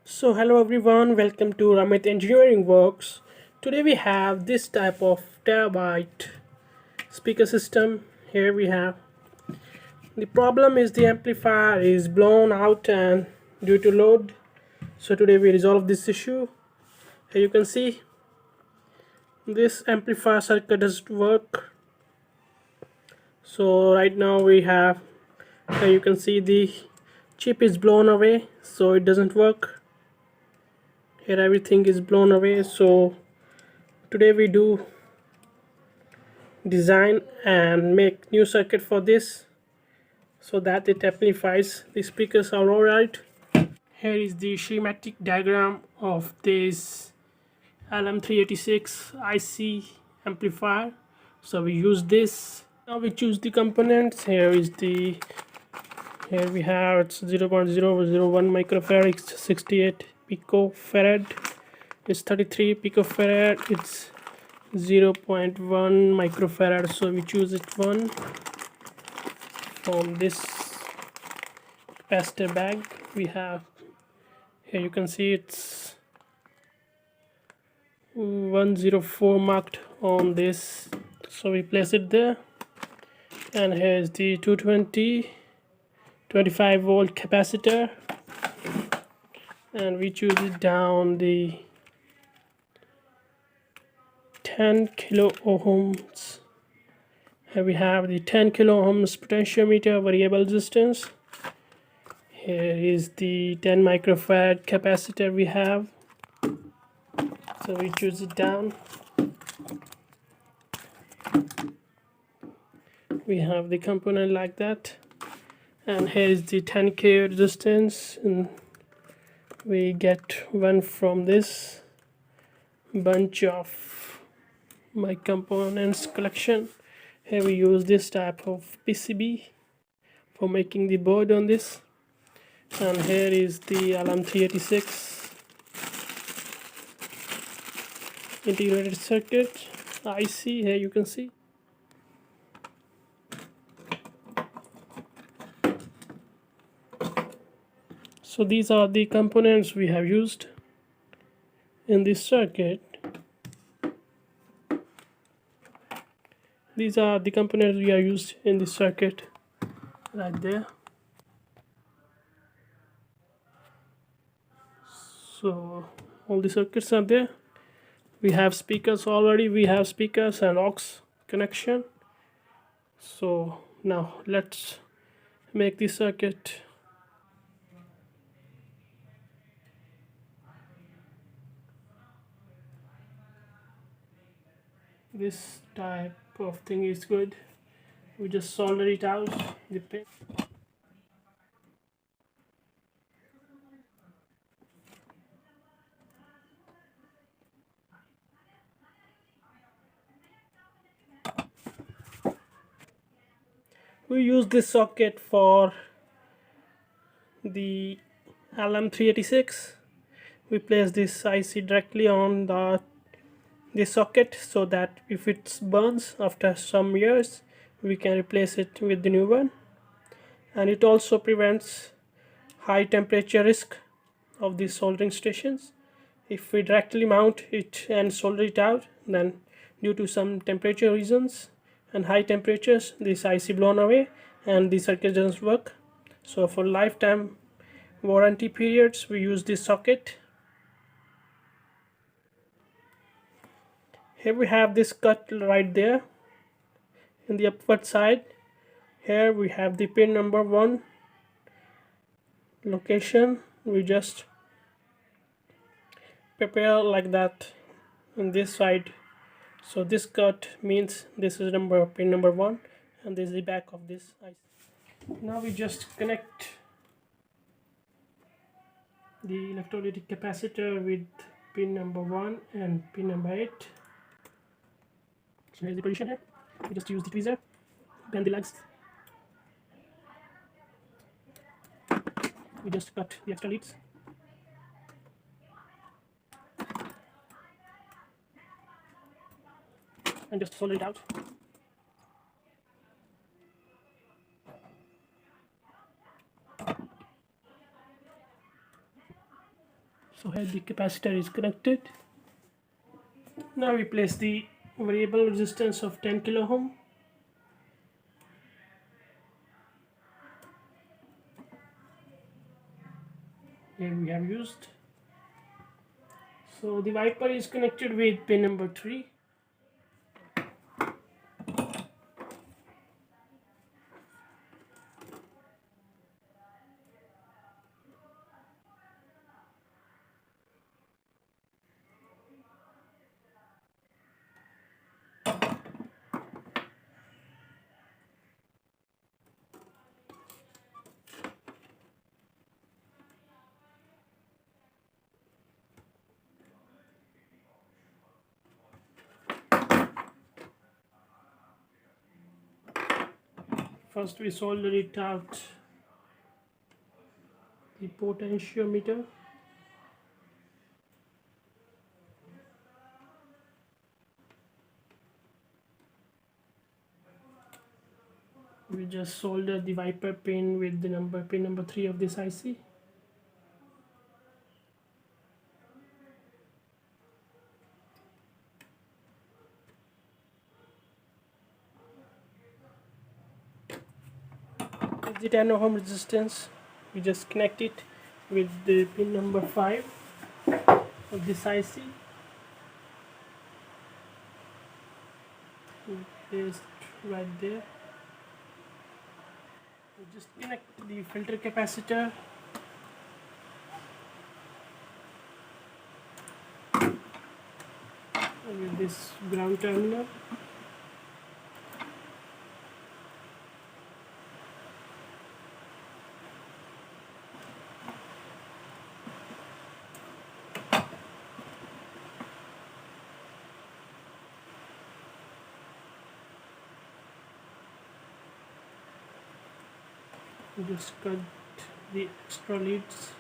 So hello everyone, welcome to Ramit Engineering Works. Today we have this type of terabyte speaker system. Here we have the problem is the amplifier is blown out and due to load. So today we resolve this issue. Here you can see this amplifier circuit doesn't work. So right now we have here you can see the chip is blown away, so it doesn't work. Here everything is blown away. So today we do design and make new circuit for this so that it amplifies the speakers are alright. Here is the schematic diagram of this LM386 IC amplifier. So we use this. Now we choose the components. Here we have it's 0.001 microfarad, it's 68 picofarad, it's 33 picofarad, it's 0.1 microfarad, so we choose it one from this capacitor bag. We have here you can see it's 104 marked on this, so we place it there. And here's the 220 25 volt capacitor, and we choose it down the 10 kilo ohms. Here we have the 10 kilo ohms potentiometer variable resistance. Here is the 10 microfarad capacitor we have, so we choose it down. We have the component like that, and here is the 10k resistance, and we get one from this bunch of my components collection. Here we use this type of PCB for making the board on this. And here is the LM386 integrated circuit IC. Here you can see. So these are the components we have used in this circuit. These are the components we are used in this circuit right there. So all the circuits are there. We have speakers already. We have speakers and aux connection. So now let's make the circuit. This type of thing is good. We just solder it out the pin. We use this socket for the LM386. We place this IC directly on the socket so that if it burns after some years, we can replace it with the new one. And it also prevents high temperature risk of these soldering stations. If we directly mount it and solder it out, then due to some temperature reasons and high temperatures, this IC blown away and the circuit doesn't work. So for lifetime warranty periods, we use this socket. Here we have this cut right there in the upward side. Here we have the pin number 1 location. We just prepare like that on this side. So this cut means this is pin number 1, and this is the back of this IC. Now we just connect the electrolytic capacitor with pin number 1 and pin number 8. So here's the position here. We just use the tweezer, bend the legs. We just cut the extra leads. And just solder it out. So here the capacitor is connected. Now we place the variable resistance of 10 kilo ohm. Here we have used. So the wiper is connected with pin number 3. First we solder it out the potentiometer. We just solder the wiper pin with the pin number 3 of this IC. With the 10 ohm resistance, we just connect it with the pin number 5 of this IC. Placed right there. We just connect the filter capacitor with this ground terminal. Just cut the extra leads.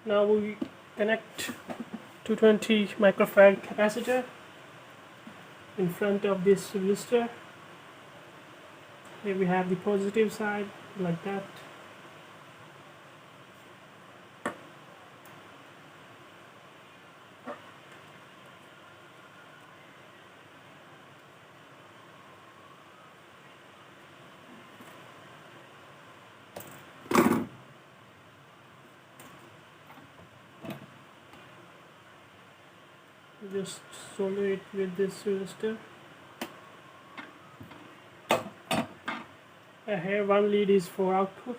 Now we connect 220 microfarad capacitor in front of this resistor. Here we have the positive side like that. Just solder it with this resistor. Here one lead is for output.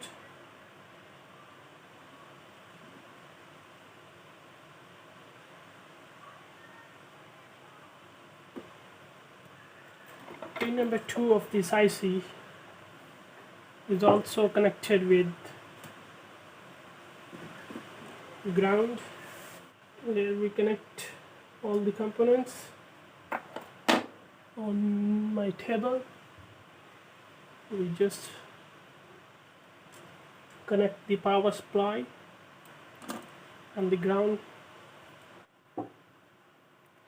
Pin number 2 of this IC is also connected with ground. There we connect all the components on my table. We just connect the power supply and the ground.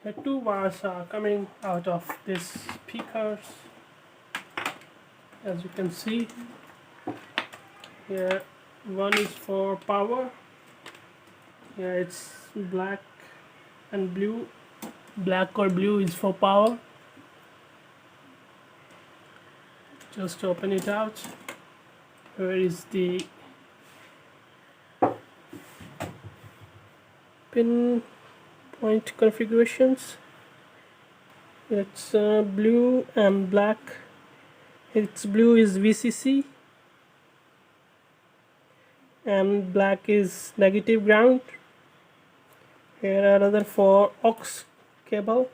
The 2 wires are coming out of these speakers, as you can see. Here one is for power. Here it's black and blue. Black or blue is for power. Just open it out. Here is the pin point configurations. It's blue and black. Its blue is VCC and black is negative ground. Here are another 4 aux cable.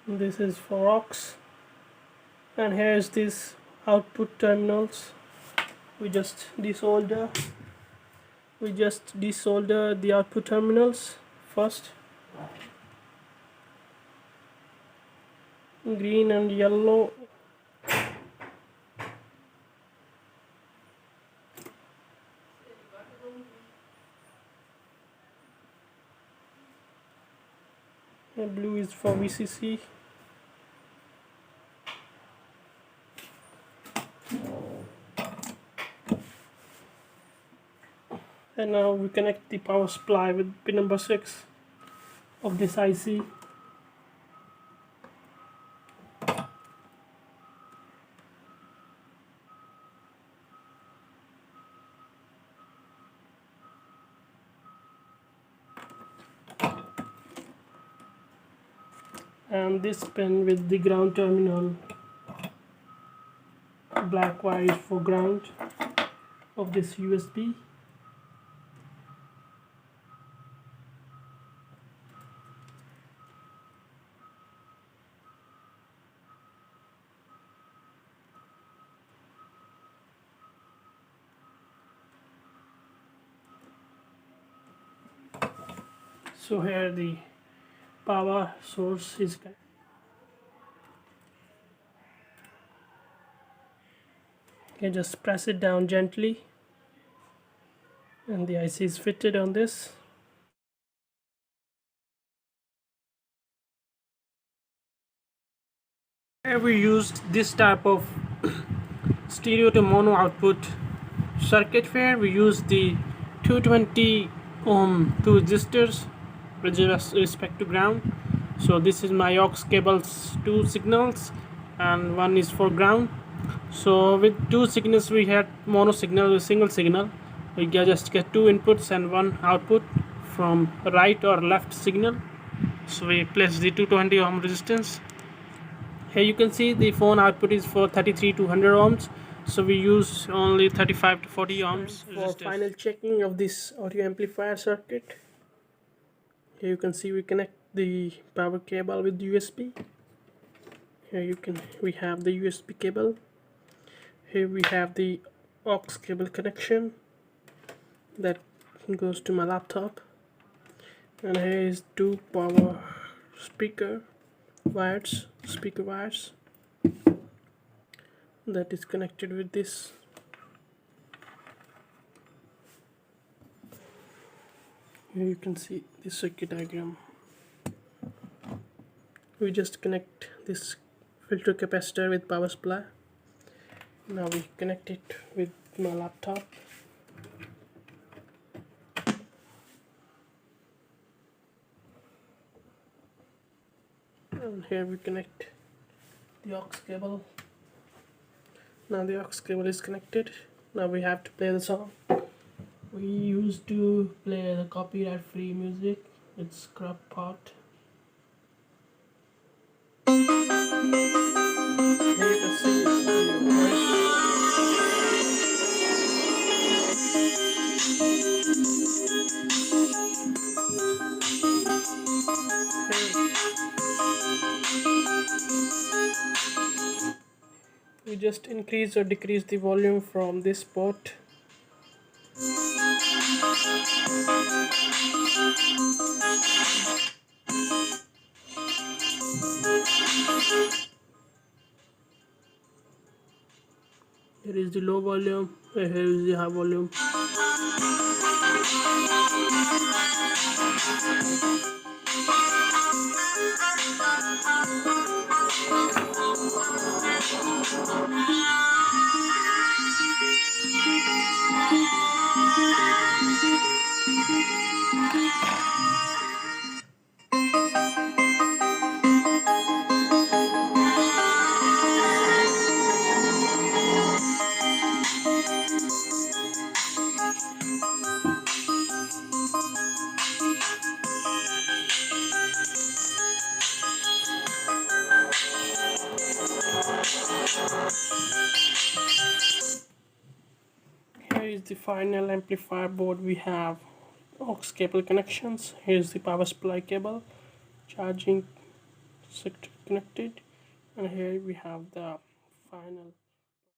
This is for aux. And here's this output terminals. We just desolder the output terminals first. Green and yellow. And blue is for VCC. And now we connect the power supply with pin number 6 of this IC. And this pin with the ground terminal, black wire is for ground of this USB. So here the power source is. You just press it down gently and the IC is fitted on this. Here we used this type of stereo to mono output circuit. Where we used the 220 ohm two resistors with respect to ground. So this is my aux cables, two signals and one is for ground. So with two signals we had mono signal with single signal. We just get two inputs and one output from right or left signal. So we place the 220 ohm resistance. Here you can see the phone output is for 33 to 100 ohms. So we use only 35 to 40 ohms for final checking of this audio amplifier circuit. Here you can see we connect the power cable with USB. Here we have the USB cable. Here we have the aux cable connection that goes to my laptop, and here is two power speaker wires that is connected with this. Here you can see the circuit diagram. We just connect this filter capacitor with power supply. Now we connect it with my laptop. And here we connect the aux cable. Now the aux cable is connected. Now we have to play the song. We used to play the copyright free music. It's Crop Pot. Here you can see we just increase or decrease the volume from this port. Here is the low volume, here is the high volume. Here is the final amplifier board. We have aux cable connections. Here's the power supply cable, charging circuit connected, and here we have the final